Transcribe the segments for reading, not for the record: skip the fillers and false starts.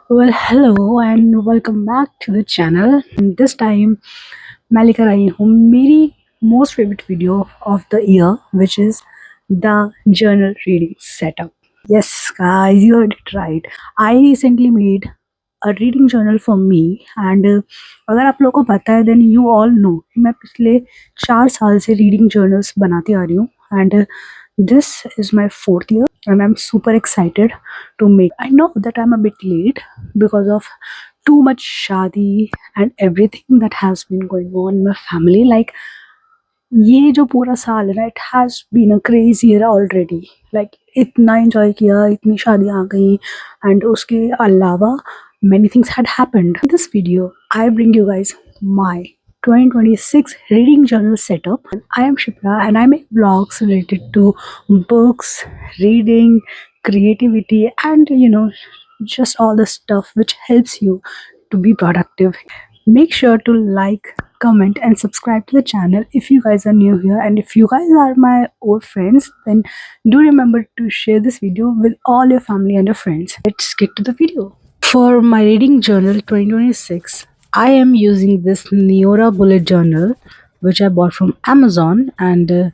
Well, hello and welcome back to the channel. This time मैं लेकर आई हूँ मेरी most favorite video of the year, which is the journal reading setup. Yes, guys, you heard it right. I recently made a reading journal for me, and अगर आप लोगों को पता है then you all know कि मैं पिछले 4 साल से reading journals बनाती आ रही हूँ, and this is my fourth year and I'm super excited to make. I know that I'm a bit late because of too much shadi and everything that has been going on in my family. Like ये जो पूरा साल है ना, it has been a crazy year already. Like इतना enjoy किया, इतनी शादियाँ आ गई, and उसके अलावा many things had happened. In this video, I bring you guys my 2026 reading journal setup. And I am Shipra and I make vlogs related to books, reading, creativity, and just all the stuff which helps you to be productive. Make sure to like, comment, and subscribe to the channel if you guys are new here. And if you guys are my old friends, then do remember to share this video with all your family and your friends. Let's get to the video. For my reading journal 2026, I am using this Neora bullet journal which I bought from Amazon, and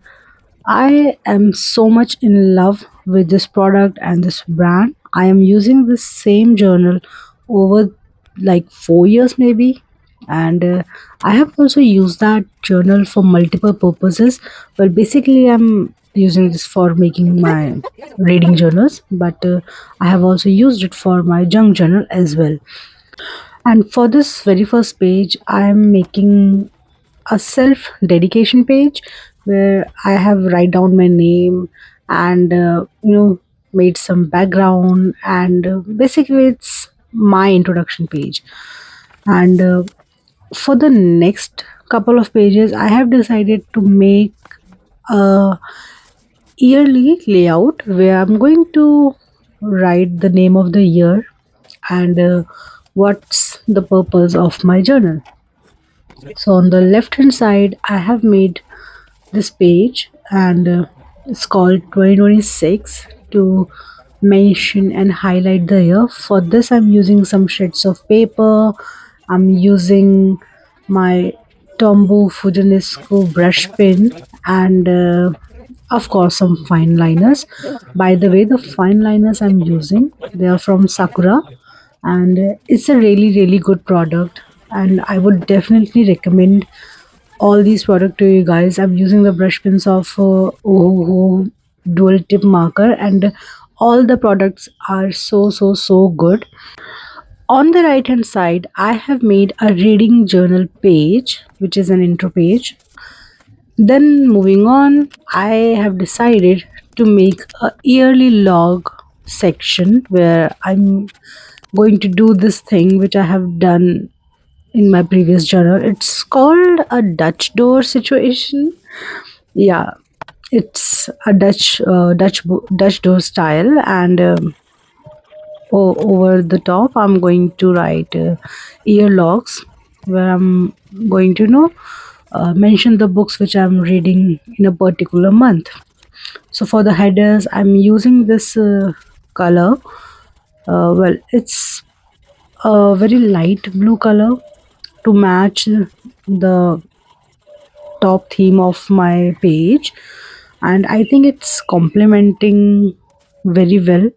I am so much in love with this product and this brand. I am using this same journal over like 4 years maybe, and I have also used that journal for multiple purposes. Well, basically I'm using this for making my reading journals, but I have also used it for my junk journal as well. And for this very first page, I am making a self dedication page where I have write down my name and made some background, and basically it's my introduction page. And for the next couple of pages, I have decided to make a yearly layout where I'm going to write the name of the year and what's the purpose of my journal. So on the left hand side, I have made this page, and it's called 2026 to mention and highlight the year. For this, I'm using some shreds of paper. I'm using my Tombow Fujinesco brush pen, and of course some fine liners. By the way, the fine liners I'm using, they are from Sakura, and it's a really good product, and I would definitely recommend all these products to you guys. I'm using the brush pens of Oho dual tip marker, and all the products are so good. On the right hand side, I have made a reading journal page, which is an intro page. Then moving on, I have decided to make a yearly log section where I'm going to do this thing which I have done in my previous journal. It's called a Dutch door situation. Yeah, it's a Dutch door style, and over the top, I'm going to write year logs where I'm going to mention the books which I'm reading in a particular month. So for the headers, I'm using this color. Well, it's a very light blue color to match the top theme of my page, and I think it's complementing very well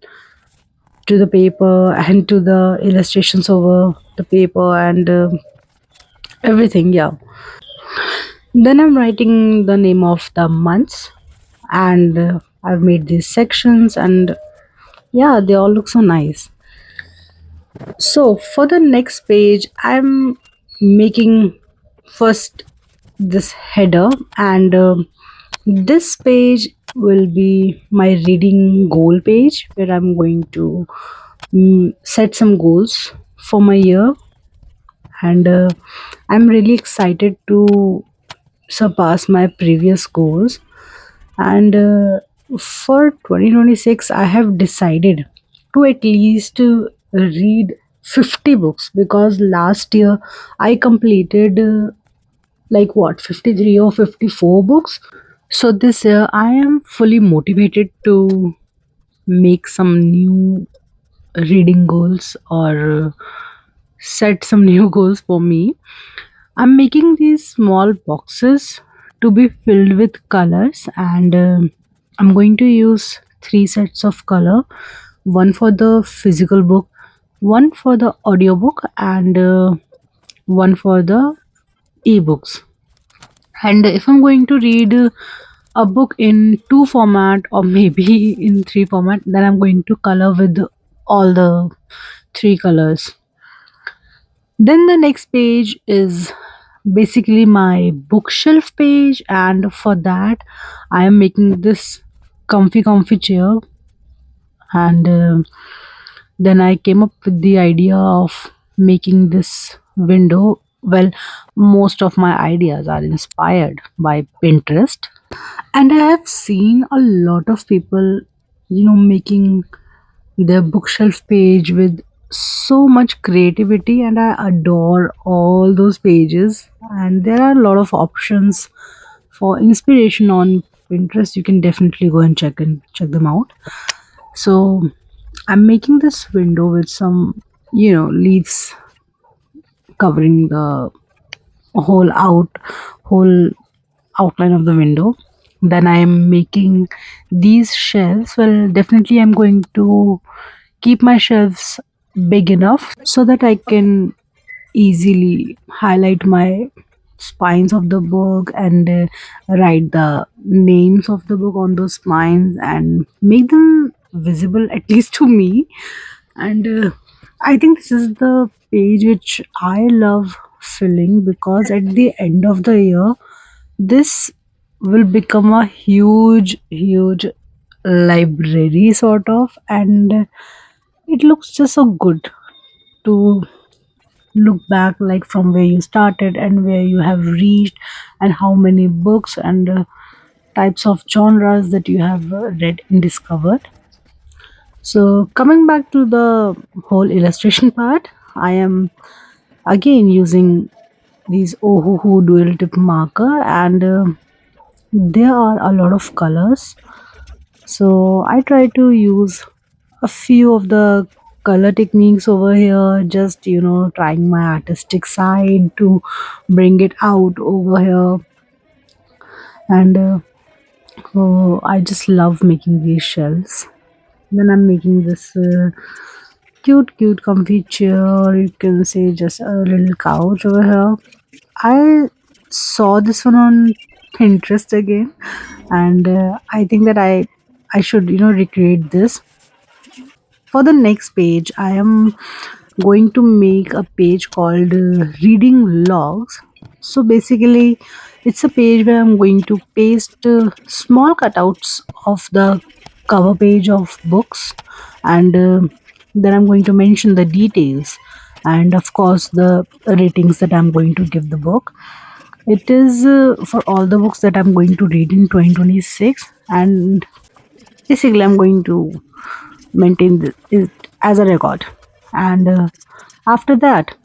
to the paper and to the illustrations over the paper, and everything. Yeah, then I'm writing the name of the months, and I've made these sections, and yeah, they all look so nice. So for the next page, I'm making first this header, and this page will be my reading goal page where I'm going to set some goals for my year, and I'm really excited to surpass my previous goals. And for 2026, I have decided to at least read 50 books, because last year I completed like what, 53 or 54 books. So this year I am fully motivated to make some new reading goals or set some new goals for me. I'm making these small boxes to be filled with colors, and I'm going to use three sets of color, one for the physical book, one for the audiobook, and one for the ebooks. And if I'm going to read a book in two format or maybe in three format, then I'm going to color with all the three colors. Then the next page is basically my bookshelf page, and for that I am making this comfy chair. And then I came up with the idea of making this window. Well, most of my ideas are inspired by Pinterest, and I have seen a lot of people, making their bookshelf page with so much creativity, and I adore all those pages. And there are a lot of options for inspiration on Pinterest. You can definitely go and check them out. So I'm making this window with some, leaves covering the whole whole outline of the window. Then I'm making these shelves. Well, definitely I'm going to keep my shelves big enough so that I can easily highlight my spines of the book and write the names of the book on those spines and make them visible, at least to me. And I think this is the page which I love filling, because at the end of the year this will become a huge library sort of. And it looks just so good to look back, like from where you started and where you have reached, and how many books and types of genres that you have read and discovered. So coming back to the whole illustration part, I am again using these Ohuhu dual tip marker, and there are a lot of colors. So I try to use a few of the color techniques over here, just trying my artistic side to bring it out over here. And I just love making these shells. Then I'm making this cute comfy chair, you can say just a little couch over here. I saw this one on Pinterest again, and I think that I should recreate this. For the next page, I am going to make a page called reading logs. So basically it's a page where I'm going to paste small cutouts of the cover page of books, and then I'm going to mention the details, and of course the ratings that I'm going to give the book. It is for all the books that I'm going to read in 2026, and basically I'm going to maintain it as a record. And after that,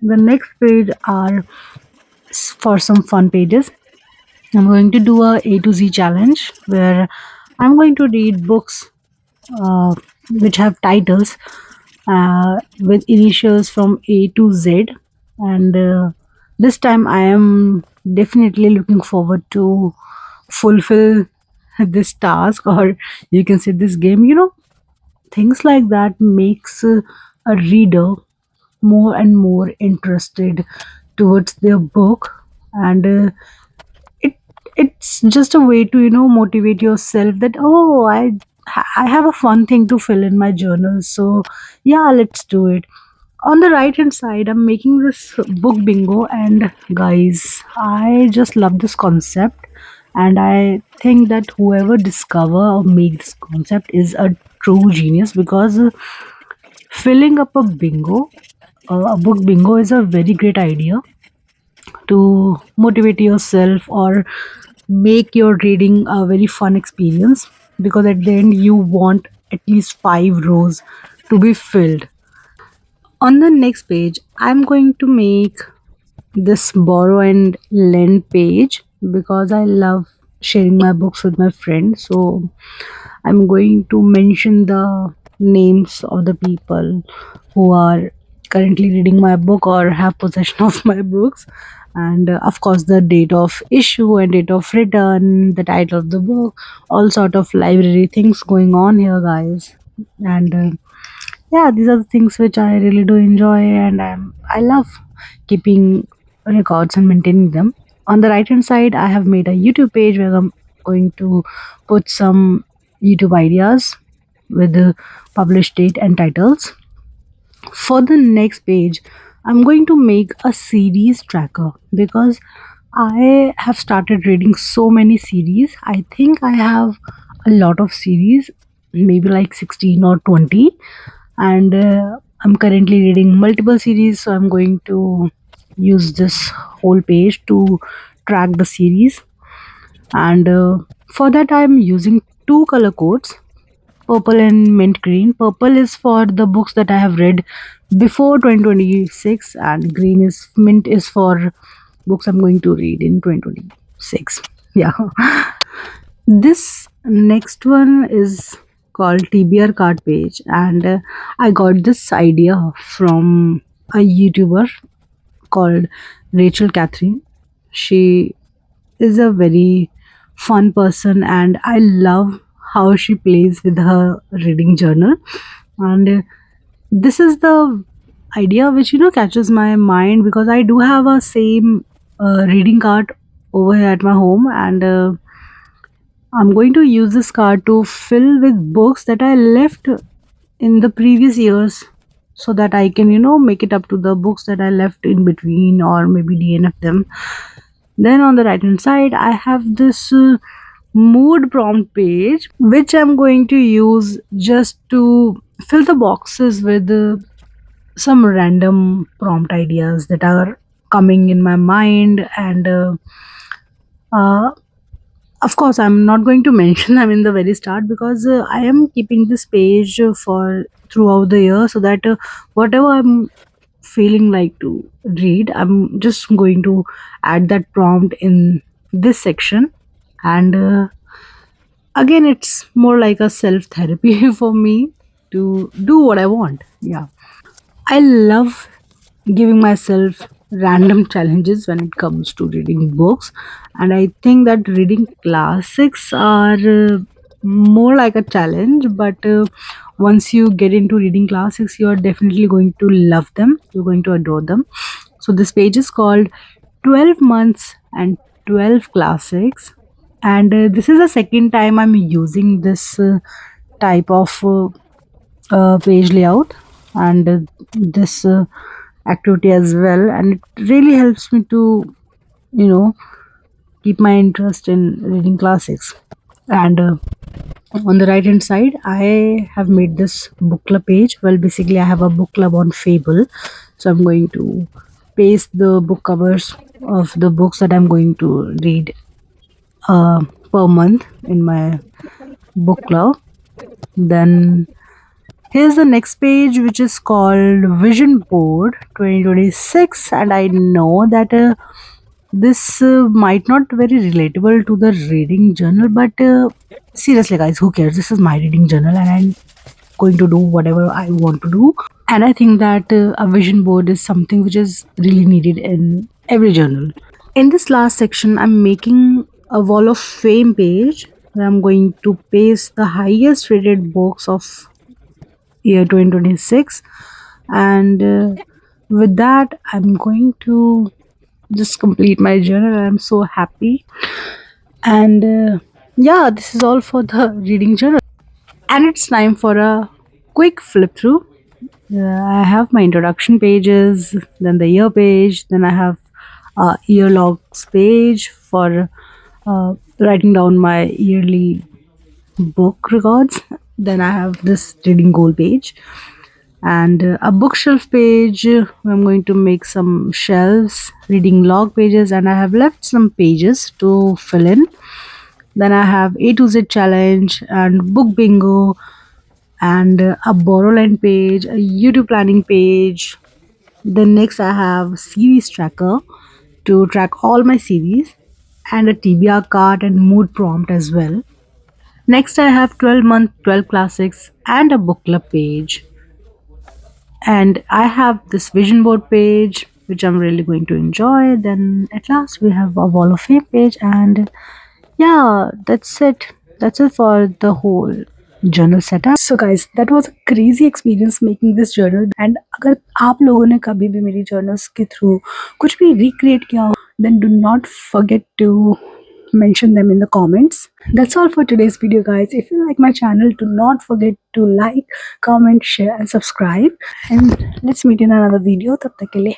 the next page are for some fun pages. I'm going to do a to Z challenge where I'm going to read books uh, which have titles with initials from A to Z. And this time I am definitely looking forward to fulfill this task, or you can say this game. Things like that makes a reader more and more interested towards their book. And it it's just a way to motivate yourself that, oh, I have a fun thing to fill in my journal, so yeah, let's do it. On the right hand side, I'm making this book bingo, and guys, I just love this concept. And I think that whoever discover or make this concept is a true genius, because filling up a book bingo is a very great idea to motivate yourself or make your reading a very fun experience, because at the end you want at least 5 rows to be filled. On the next page, I'm going to make this borrow and lend page, because I love sharing my books with my friends. So I'm going to mention the names of the people who are currently reading my book or have possession of my books, and of course the date of issue and date of return, the title of the book, all sort of library things going on here, guys. And yeah, these are the things which I really do enjoy, and I love keeping records and maintaining them. On the right hand side, I have made a YouTube page where I'm going to put some YouTube ideas with the published date and titles. For the next page, I'm going to make a series tracker because I have started reading so many series. I think I have a lot of series, maybe like 16 or 20, and I'm currently reading multiple series, so I'm going to use this whole page to track the series. And for that, I'm using two color codes, purple and mint green. Purple is for the books that I have read before 2026, and green is mint is for books I'm going to read in 2026. Yeah. This next one is called TBR card page, and I got this idea from a YouTuber called Rachel Catherine. She is a very fun person, and I love how she plays with her reading journal. And this is the idea which catches my mind because I do have a same reading cart over here at my home, and I'm going to use this card to fill with books that I left in the previous years so that I can, make it up to the books that I left in between or maybe DNF them. Then on the right hand side, I have this mood prompt page which I'm going to use just to fill the boxes with some random prompt ideas that are coming in my mind, and uh, of course, I'm not going to mention them in the very start because I am keeping this page for throughout the year so that whatever I'm feeling like to read, I'm just going to add that prompt in this section. And again, it's more like a self therapy for me to do what I want. Yeah. I love giving myself random challenges when it comes to reading books, and I think that reading classics are more like a challenge, but once you get into reading classics, you are definitely going to love them, you're going to adore them. So this page is called 12 months and 12 classics, and this is the second time I'm using this type of page layout and this activity as well, and it really helps me to you know keep my interest in reading classics. And on the right hand side, I have made this book club page. Well, basically I have a book club on Fable, so I'm going to paste the book covers of the books that I'm going to read per month in my book club. Then here's the next page, which is called Vision Board 2026, and I know that this might not very relatable to the reading journal, but seriously, guys, who cares? This is my reading journal, and I'm going to do whatever I want to do. And I think that a vision board is something which is really needed in every journal. In this last section, I'm making a wall of fame page where I'm going to paste the highest rated books of year 2026, and with that I'm going to just complete my journal. I'm so happy, and yeah, this is all for the reading journal, and it's time for a quick flip through. I have my introduction pages, then the year page, then I have year logs page for writing down my yearly book records. Then I have this reading goal page and a bookshelf page. I'm going to make some shelves, reading log pages, and I have left some pages to fill in. Then I have A to Z challenge and book bingo, and a borrowline page, a YouTube planning page. Then next I have series tracker to track all my series, and a TBR card and mood prompt as well. Next, I have 12-month 12 classics and a book club page. And I have this vision board page, which I'm really going to enjoy. Then at last, we have a wall of fame page. And yeah, that's it. That's it for the whole journal setup. So guys, that was a crazy experience making this journal. And अगर आप लोगों ने कभी भी मेरी journals के through कुछ भी recreate किया हो, then do not forget to mention them in the comments. That's all for today's video, guys. If you like my channel, do not forget to like, comment, share and subscribe. And let's meet in another video. तब तक के लिए